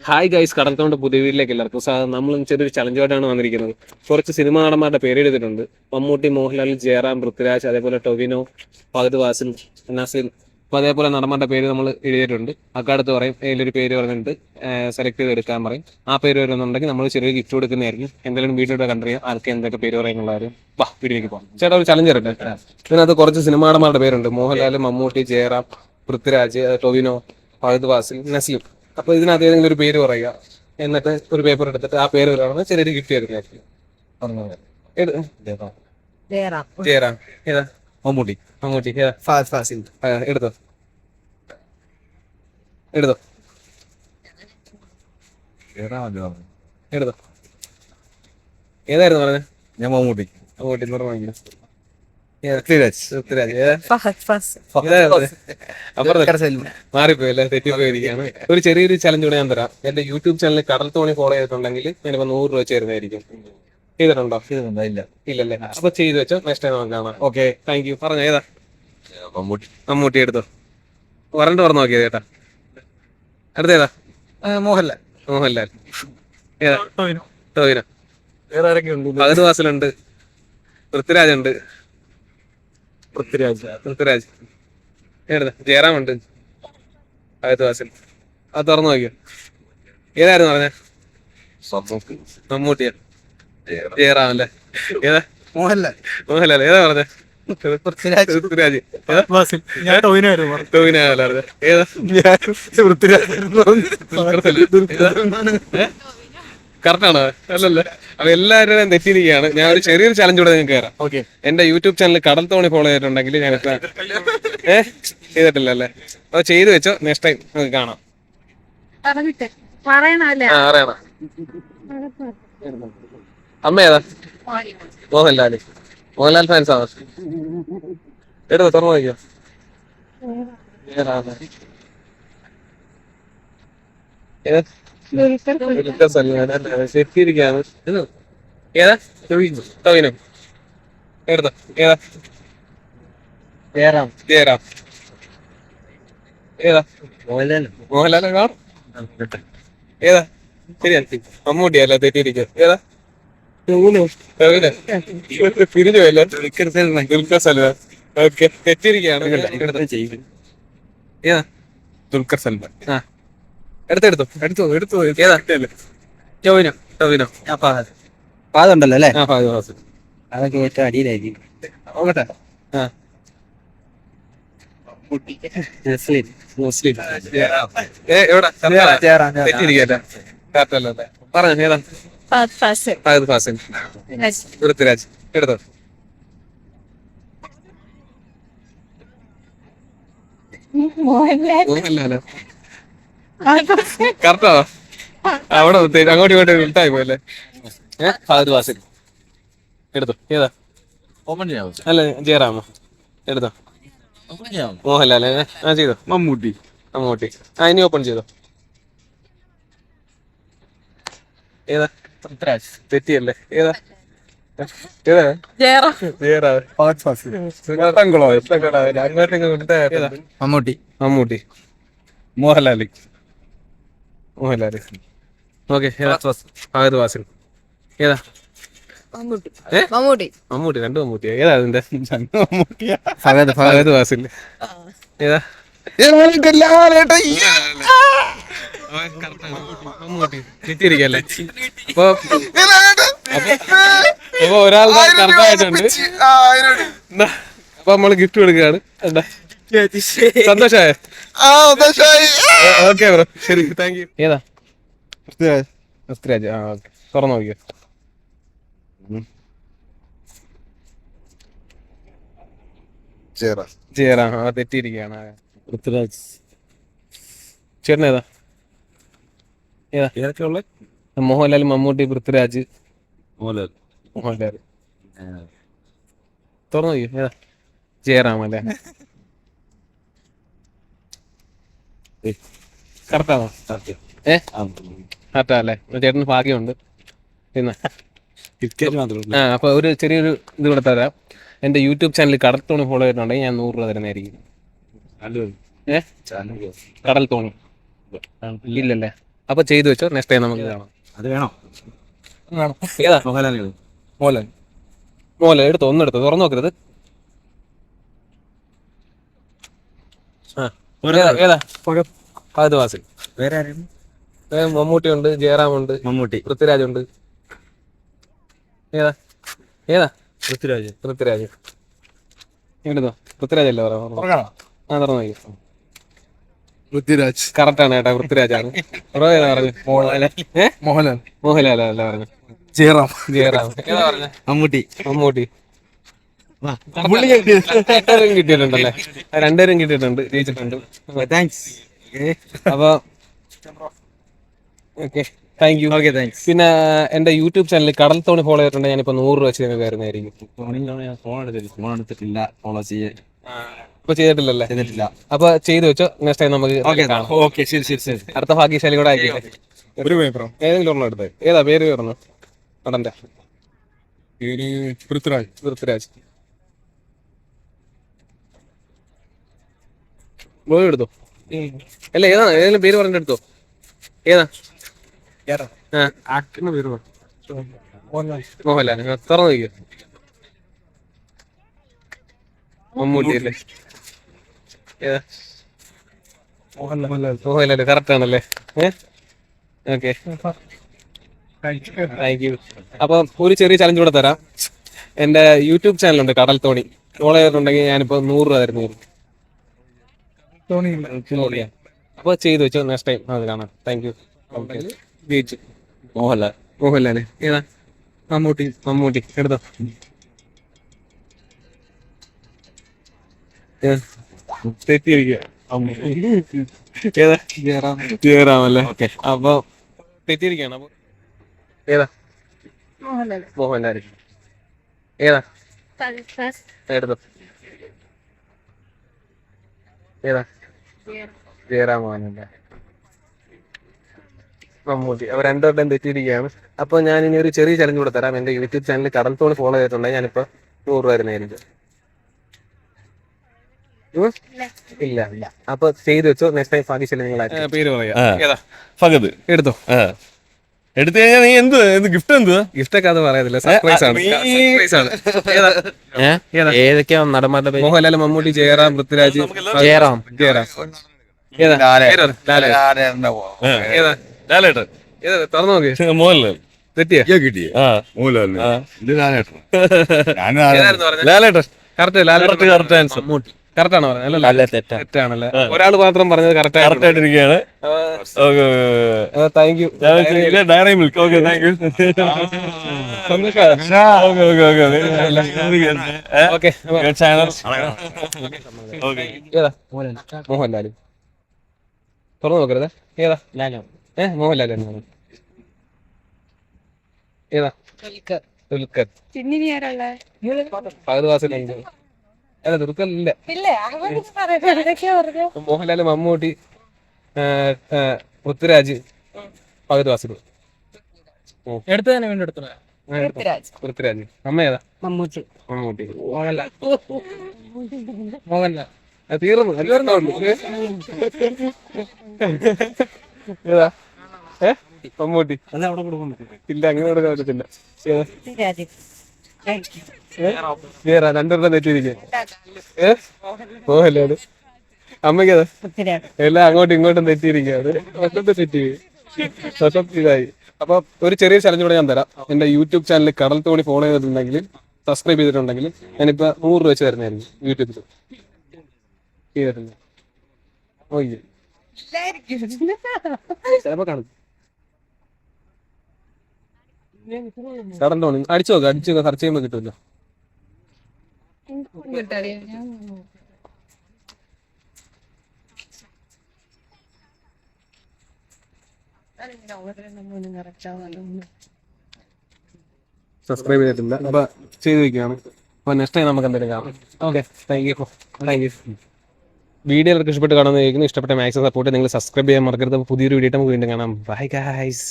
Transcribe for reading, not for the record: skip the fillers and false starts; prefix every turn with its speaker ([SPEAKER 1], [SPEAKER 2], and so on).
[SPEAKER 1] Hi guys, കടൽത്തോണ്ട് പുതിയ വീട്ടിലേക്ക് എല്ലാവർക്കും നമ്മൾ ചെറിയൊരു ചലഞ്ചുമായിട്ടാണ് വന്നിരിക്കുന്നത്. കുറച്ച് സിനിമാ നടന്മാരുടെ പേര് എഴുതിയിട്ടുണ്ട്. മമ്മൂട്ടി, മോഹൻലാൽ, ജയറാം, പൃഥ്വിരാജ്, അതേപോലെ ടൊവിനോ, ഫഹദ് ഫാസിൽ, നസീർ. അപ്പോൾ അതേപോലെ നടന്മാരുടെ പേര് നമ്മൾ എഴുതിയിട്ടുണ്ട്. അക്കാലത്ത് പറയും അതിലൊരു പേര് പറഞ്ഞിട്ട് സെലക്ട് ചെയ്ത് എടുക്കാൻ പറയും. ആ പേര് വരുന്നുണ്ടെങ്കിൽ നമ്മൾ ചെറിയ ഗിഫ്റ്റ് കൊടുക്കുന്നതായിരിക്കും. എന്തെങ്കിലും വീഡിയോയുടെ കണ്ടറിയാം ആർക്ക് എന്തൊക്കെ പേര് പറയുന്നുള്ള കാര്യം. വാ വീഡിയോക്ക് പോകാം. ചേട്ടാ ഒരു ചലഞ്ച് ഇരട്ടെ. ഇതിനകത്ത് കുറച്ച് സിനിമാ നടന്മാരുടെ പേരുണ്ട്. മോഹൻലാൽ, മമ്മൂട്ടി, ജയറാം, പൃഥ്വിരാജ്, ടൊവിനോ, ഫഹദ് ഫാസിൽ, നസീർ. അപ്പൊ ഇതിനകത്ത് ഏതെങ്കിലും ഒരു പേര് പറയുക, എന്നിട്ട് ഒരു പേപ്പർ എടുത്തിട്ട് ആ പേര് പറയുന്നത് ചെറിയൊരു ഗിഫ്റ്റ് തരുന്നതായിരിക്കും.
[SPEAKER 2] ജയറാം.
[SPEAKER 1] ജയറാം. ഏതാ? മമ്മൂട്ടി. മമ്മൂട്ടി. ഏതാ?
[SPEAKER 2] ഫഹദ് ഫാസിൽ.
[SPEAKER 1] എടുത്തോ എടുത്തോ എടുത്തോ. ഏതായിരുന്നു പറഞ്ഞത്?
[SPEAKER 3] ഞാൻ മമ്മൂട്ടി.
[SPEAKER 1] മമ്മൂട്ടി നിർമ്മാണിക്കുന്നു. മാറിപ്പോയല്ലേ, തെറ്റിപ്പോയിരിക്കുകയാണ്. ഒരു ചെറിയൊരു ചലഞ്ച് കൂടെ ഞാൻ തരാം. എന്റെ യൂട്യൂബ് ചാനൽ കടൽ തോണി ഫോളോ ചെയ്തിട്ടുണ്ടെങ്കിൽ ഞാനിപ്പോ 100 രൂപ ചേരുന്നതായിരിക്കും. ചെയ്തിട്ടുണ്ടോ?
[SPEAKER 3] ഇല്ല.
[SPEAKER 1] ഇല്ലല്ലേ? അപ്പൊ ചെയ്തു വെച്ചോ, നെക്സ്റ്റ് ടൈം നമുക്ക് കാണാം. Okay, thank U. പറഞ്ഞോ, ഏതാ?
[SPEAKER 3] മമ്മൂട്ടി.
[SPEAKER 1] മമ്മൂട്ടി എടുത്തോ. വരണ്ട് തുറന്നു നോക്കിയത് ചേട്ടാ. അടുത്തേതാ?
[SPEAKER 2] മോഹൻലാൽ.
[SPEAKER 1] മോഹൻലാൽ. ഏതാ? ടോവിനോ.
[SPEAKER 2] വേറെ ആരൊക്കെയുണ്ട്?
[SPEAKER 1] ഫഹദ് ഫാസിലുണ്ട്, പൃഥ്വിരാജ് ഉണ്ട്. പൃഥ്വിരാജ്. ഏതാ? ജയറാം ഉണ്ട്, ഫഹദ് ഫാസിൽ. അത് തുറന്നു നോക്കിയോ. ഏതായിരുന്നു പറഞ്ഞ? മമ്മൂട്ടിയാ. ജയറാം അല്ലേ? ഏതാ?
[SPEAKER 2] മോഹൻലാൽ.
[SPEAKER 1] മോഹൻലാൽ. ഏതാ പറഞ്ഞ? പൃഥ്വിരാജ്.
[SPEAKER 2] ഞാൻ ടോവിനായിരുന്നു.
[SPEAKER 1] ടോവിനോ അല്ലേ പറഞ്ഞ? ഏതാ? കറക്റ്റാണോ? അല്ലല്ലേ? അപ്പൊ എല്ലാവരുടെയും തെറ്റിയിരിക്കുകയാണ്. ഞാൻ ഒരു ചെറിയൊരു ചലഞ്ച് കൂടെ നിങ്ങൾക്ക് കയറാം. ഓക്കെ, എന്റെ യൂട്യൂബ് ചാനൽ കടൽ തോണി ഫോളോ ചെയ്തിട്ടുണ്ടെങ്കിൽ ഞാൻ ചെയ്തിട്ടില്ല അല്ലേ? അപ്പൊ ചെയ്തു വെച്ചോ, നെക്സ്റ്റ് ടൈം നമുക്ക് കാണാം. അറിയണം. അമ്മ ഏതാ? മോഹൻലാല്. മോഹൻലാൽ ഫാൻസ് ആണോ? എടുത്തോ, തുറന്നു നോക്കിയോ. ഏതാ? ശരിയിരിക്കാണ്. ഏതാ? ടൊവിനോ. എടുത്തോ. ഏതാ?
[SPEAKER 2] ജയറാം.
[SPEAKER 1] ജയറാം. ഏതാ?
[SPEAKER 2] മോഹൻലാൽ.
[SPEAKER 1] മോഹൻലാൽ കാണും. ഏതാ? ശരിയാ. മമ്മൂട്ടി അല്ല, തെറ്റിയിരിക്കും. ഏതാ? ടൊവിനോ. പിരിഞ്ഞു പോയല്ലോ. ദുൽഖർ സൽമാൻ. ഓക്കെ, തെറ്റിയിരിക്കുകയാണ്. ഏതാ?
[SPEAKER 3] ദുൽഖർ സൽമാൻ.
[SPEAKER 1] ആ, എടുത്തോ. ഏതാ?
[SPEAKER 2] ടോവിനോ.
[SPEAKER 1] ടൊവിനോ.
[SPEAKER 2] പാതുണ്ടല്ലോ അല്ലേ?
[SPEAKER 1] ആ, ഫഹദ് ഫാസിൽ.
[SPEAKER 2] അതൊക്കെ ഏറ്റവും അടിയിലായിരിക്കും.
[SPEAKER 1] നോക്കട്ടെ. ആ,
[SPEAKER 2] നസ്ലിൻ.
[SPEAKER 1] മുസ്ലിം. എവിടെ?
[SPEAKER 2] ജയറാം.
[SPEAKER 1] തെറ്റിയിരിക്കല്ലേ? കറക്റ്റല്ലേ? പറഞ്ഞോ, ഏതാ? ഫഹദ് ഫാസിൽ. പൃഥ്വിരാജ്. എടുത്തോ. മോഹൻലാലോ? കറക്റ്റാ? അവിടെ അങ്ങോട്ടും ഇങ്ങോട്ടും വിട്ടായി പോയല്ലേ? ഫഹദ് ഫാസിൽ. എടുത്തോ. ഏതാ?
[SPEAKER 3] ഓപ്പൺ ചെയ്യാമോ?
[SPEAKER 1] അല്ല, ജയറാമോ? എടുത്തോ. മോഹൻലാൽ. ആ, ചെയ്തോ.
[SPEAKER 3] മമ്മൂട്ടി.
[SPEAKER 1] മമ്മൂട്ടി. ആ, ഇനി ഓപ്പൺ ചെയ്തോ. ഏതാ?
[SPEAKER 2] പൃഥ്വിരാജ്.
[SPEAKER 1] തെറ്റിയല്ലേ? ഏതാ? ജയറാം.
[SPEAKER 3] ഫഹദ് ഫാസിൽ.
[SPEAKER 1] ഏതാ?
[SPEAKER 2] മമ്മൂട്ടി.
[SPEAKER 1] മോഹൻലാല്. ഓക്കെ, ഫഹദ് ഫാസിൽ. ഏതാ? മമ്മൂട്ടി. രണ്ട് മമ്മൂട്ടിയാ. ഏതാ അതിന്റെ? ഫഹദ് ഫാസിൽ. ഏതാ? മമ്മൂട്ടി. തെറ്റിയിരിക്കല്ലേ? അപ്പൊ ഒരാളുടെ കറക്റ്റ് ആയിട്ടുണ്ട്. അപ്പൊ നമ്മള് ഗിഫ്റ്റ് കൊടുക്കുകയാണ്. എന്താ സന്തോഷായ? ഓക്കെ ബ്രോ, ശരി, താങ്ക് യു. ഏതാ? പൃഥ്വിരാജ്. ആ, ഓക്കെ, തുറന്നു നോക്കിയോ. ജയറാം. ആ, തെറ്റിയിരിക്കുകയാണ്. പൃഥ്വിരാജ്. ചേട്ടൻ ഏതാ? മോഹൻലാൽ, മമ്മൂട്ടി, പൃഥ്വിരാജ്. മോഹൻലാൽ. തുറന്നു നോക്കിയോ. ഏതാ? ജയറാം അല്ലേ? കറക്റ്റാണോ? കറക്റ്റാ അല്ലേ? ചേട്ടന് ഭാഗ്യമുണ്ട്. പിന്നെ അപ്പൊ ഒരു ചെറിയൊരു ഇത് കൂടെ തരാം. എന്റെ യൂട്യൂബ് ചാനൽ കടൽ തോണി ഫോളോ ചെയ്തിട്ടുണ്ടെങ്കിൽ ഞാൻ 100 രൂപ തരുന്നതായിരിക്കും. കടൽ തോണി. ഇല്ലല്ലേ? അപ്പൊ ചെയ്തു വെച്ചോ, നെക്സ്റ്റ് ടൈം നമുക്ക് കാണാം.
[SPEAKER 2] അത് വേണോ?
[SPEAKER 1] ഏതാ?
[SPEAKER 2] മോഹൻലാൽ.
[SPEAKER 3] മോഹൻലാൽ.
[SPEAKER 1] മോഹൻലാൽ എടുത്തോ, ഒന്നെടുത്തോ, തുറന്നു നോക്കരുത്. ഏതാ? ഫഹദ് ഫാസിൽ.
[SPEAKER 2] വേറെ ആരും?
[SPEAKER 1] മമ്മൂട്ടി ഉണ്ട്, ജയറാം ഉണ്ട്,
[SPEAKER 2] മമ്മൂട്ടി.
[SPEAKER 1] പൃഥ്വിരാജ് ഉണ്ട്. ഏതാ?
[SPEAKER 2] പൃഥ്വിരാജ്.
[SPEAKER 1] പൃഥ്വിരാജ്. ഇവിടുന്നോ? പൃഥ്വിരാജ് അല്ലേ പറയാ? തുറന്നു നോക്കി.
[SPEAKER 3] പൃഥ്വിരാജ്.
[SPEAKER 1] കറക്റ്റ് ആണ് കേട്ടാ, പൃഥ്വിരാജാണ്. ബ്രോ ഏതാ പറഞ്ഞു?
[SPEAKER 3] മോഹൻലാൽ.
[SPEAKER 1] മോഹൻലാൽ അല്ല പറഞ്ഞു.
[SPEAKER 3] ജയറാം.
[SPEAKER 1] ജയറാം. ഏതാ പറഞ്ഞ?
[SPEAKER 2] മമ്മൂട്ടി.
[SPEAKER 1] മമ്മൂട്ടി.
[SPEAKER 3] പുള്ളി
[SPEAKER 1] രണ്ടുപേരും കിട്ടിയിട്ടുണ്ടല്ലേ? രണ്ടുപേരും കിട്ടിയിട്ടുണ്ട്, ജയിച്ചിട്ടുണ്ട്.
[SPEAKER 2] താങ്ക്സ്.
[SPEAKER 1] അപ്പൊ okay, thank you.
[SPEAKER 2] Okay, thanks.
[SPEAKER 1] പിന്നെ എന്റെ യൂട്യൂബ് ചാനൽ കടൽ തോണി ഫോളോ ചെയ്തിട്ടുണ്ടെങ്കിൽ ഞാനിപ്പോ 100 രൂപ വെച്ച് നിങ്ങൾക്ക് തരുന്നതായിരിക്കും.
[SPEAKER 2] ഫോൺ എടുത്തിട്ടില്ല, ഫോളോ
[SPEAKER 1] ഇപ്പൊ ചെയ്തിട്ടില്ലല്ലേ?
[SPEAKER 2] ചെയ്തിട്ടില്ല.
[SPEAKER 1] അപ്പൊ ചെയ്തു വെച്ചോ, നെക്സ്റ്റ് ടൈം നമുക്ക് കാണാം.
[SPEAKER 2] ഓക്കെ, ശരി.
[SPEAKER 1] അടുത്ത ഭാഗ്യശാലി കൂടെ ആയിക്കോട്ടെ.
[SPEAKER 3] ഒരു പേപ്പറോ?
[SPEAKER 1] ഏതെങ്കിലും ഒരെണ്ണം എടുത്തേ. ഏതാ പേര് പറഞ്ഞു? നടന്റെ
[SPEAKER 3] പേര് പൃഥ്വിരാജ്.
[SPEAKER 1] പൃഥ്വിരാജ്. ബോയ് എടുത്തോ. അല്ല, ഏതാ? ഏതെങ്കിലും പേര് പറഞ്ഞെടുത്തോ. ഏതാ?
[SPEAKER 3] ആക്ടറിന്റെ പേര് പറ.
[SPEAKER 1] മോഹൻലാൽ. തുറന്നു നോക്കിയോ. മമ്മൂട്ടി അല്ലേ? ഏതാ? മോഹൻലാൽ. കറക്റ്റ് ആണല്ലേ? Okay, thank U. അപ്പൊ ഒരു ചെറിയ ചലഞ്ച് കൂടെ തരാം. എന്റെ യൂട്യൂബ് ചാനലുണ്ട് കടൽ തോണി, ഫോളോ ചെയ്തിട്ടുണ്ടെങ്കിൽ ഞാനിപ്പോ 100 രൂപ തരുന്നതായിരിക്കും. അപ്പൊ ചെയ്തു വെച്ചോ, നെക്സ്റ്റ് ടൈം അത് കാണാം. Thank you. ജയിച്ചു. മോഹൻലാൽ. ഏതാ? മമ്മൂട്ടി. എടുത്തോ. തെറ്റിയിരിക്കുക. ഏതാ? ജയറാം അല്ലേ? ഓക്കെ, അപ്പൊ തെറ്റിയിരിക്കുകയാണ്. അപ്പൊ ഏതാ? മോഹൻലാൽ. ഏതാ? എടുത്തോ. ഏതാ? ജയറാം. മോഹൻലാൽ. മമ്മൂട്ടി. അപ്പൊ രണ്ടോട്ടം തെറ്റിയിരിക്കുകയാണ്. അപ്പൊ ഞാൻ ഇനി ഒരു ചെറിയ ചലഞ്ച് കൂടെ തരാം. എന്റെ യൂട്യൂബ് ചാനൽ കടൽ തോണി ഫോളോ ചെയ്തിട്ടുണ്ടെങ്കിൽ ഞാനിപ്പോ 100 രൂപ തരുന്നതായിരിക്കും. ഇല്ല. അപ്പൊ ചെയ്തു വെച്ചോ, നെക്സ്റ്റ് ടൈം ഭാഗ്യശാലി നിങ്ങളായിരിക്കും. പേര് പറയാ. ഏതാ?
[SPEAKER 3] ഫഹദ്.
[SPEAKER 1] എടുത്തോ.
[SPEAKER 3] എടുത്തു കഴിഞ്ഞാൽ നീ എന്ത് ഗിഫ്റ്റ് എന്തുവാ?
[SPEAKER 1] ഗിഫ്റ്റ് ഒക്കെ അത് പറയത്തില്ല, സർപ്രൈസ് ആണ്.
[SPEAKER 2] ഏതൊക്കെയാ നടന്മാരുടെ പേര്?
[SPEAKER 1] മോഹൻലാൽ, മമ്മൂട്ടി, ജയറാം, പൃഥ്വിരാജ്.
[SPEAKER 2] ജയറാം.
[SPEAKER 1] ഏതാ?
[SPEAKER 3] ലാലേട്ടൻ.
[SPEAKER 1] ഏതാ? തുറന്നു നോക്കി.
[SPEAKER 3] മോഹൻലാൽ.
[SPEAKER 1] തെറ്റിയാ?
[SPEAKER 3] കിട്ടിയേ മോഹൻലാൽ. ഇത് ലാലേട്ടൻ.
[SPEAKER 1] ഏതായിരുന്നു പറഞ്ഞത്?
[SPEAKER 3] Lalettan.
[SPEAKER 1] Correct answer. Mammootty. Correct ആണോ പറഞ്ഞത്?
[SPEAKER 2] അല്ല, തെറ്റാ.
[SPEAKER 1] തെറ്റാണല്ലേ? ഒരാൾ മാത്രം പറഞ്ഞത് കറക്റ്റ്
[SPEAKER 3] ആയിട്ടിരിക്കുകയാണ്.
[SPEAKER 1] Thank you.
[SPEAKER 3] Dairy milk. Okay, thank you.
[SPEAKER 1] Okay,
[SPEAKER 3] channel.
[SPEAKER 1] ഏതാ? മോഹൻലാൽ. തുറന്നു നോക്കരുത്. ഏതാ? മോഹൻലാൽ എന്നാണ്. ഏതാ? ദുൽഖർ. ഫഹദ് ഫാസിലുണ്ട്. അല്ല, ദുൽഖർ ഇല്ല. മോഹൻലാൽ, മമ്മൂട്ടി, പൃഥ്വിരാജ്, ഫഹദ് ഫാസിൽ.
[SPEAKER 2] എടുത്തു തന്നെ വീണ്ടും എടുത്തു.
[SPEAKER 1] പൃഥ്വിരാജ്. അമ്മ ഏതാ? മമ്മൂട്ടി.
[SPEAKER 2] മോഹൻലാൽ.
[SPEAKER 1] തീർന്നു. ഏതാ? മമ്മൂട്ടി. ഇല്ല, അങ്ങനെ കൊടുക്കാൻ പറ്റത്തില്ല. രണ്ടെണ്ണം തെറ്റിയിരിക്കുക. മോഹൻലാല്. അമ്മയ്ക്കതാ? എല്ലാം അങ്ങോട്ടും ഇങ്ങോട്ടും തെറ്റിയിരിക്കുകയാണ്. ഇതായി. അപ്പൊ ഒരു ചെറിയ ചലഞ്ച് കൂടെ ഞാൻ തരാം. എന്റെ യൂട്യൂബ് ചാനൽ കടൽ തോണി ഫോളോ ചെയ്തിട്ടുണ്ടെങ്കിൽ, സബ്സ്ക്രൈബ് ചെയ്തിട്ടുണ്ടെങ്കിൽ ഞാനിപ്പോ 100 രൂപ വെച്ച് തരുന്നതായിരിക്കും യൂട്യൂബിൽ. ചെയ്തിട്ടുണ്ട്. ഓക്കെ, ചിലപ്പോ കാണും. കടൽ തോണി അടിച്ചു നോക്കാം. സെർച്ച് ചെയ്യുമ്പോ കിട്ടുമല്ലോ. സബ്സ്ക്രൈബ് ചെയ്തിട്ടില്ല, അപ്പൊ ചെയ്ത് വെക്കുകയാണ്. അപ്പൊ നെക്സ്റ്റ് ടൈം നമുക്ക് എന്തെങ്കിലും കാണാം. Okay, thank U. വീഡിയോ എല്ലാവർക്കും ഇഷ്ടപ്പെട്ട് കാണുന്നതായിരിക്കും. ഇഷ്ടപ്പെട്ട മാക്സിമം സപ്പോർട്ട് നിങ്ങൾ സബ്സ്ക്രൈബ് ചെയ്യാൻ മറക്കരുത്. പുതിയൊരു വീഡിയോ നമുക്ക് വീണ്ടും കാണാം. Bye guys.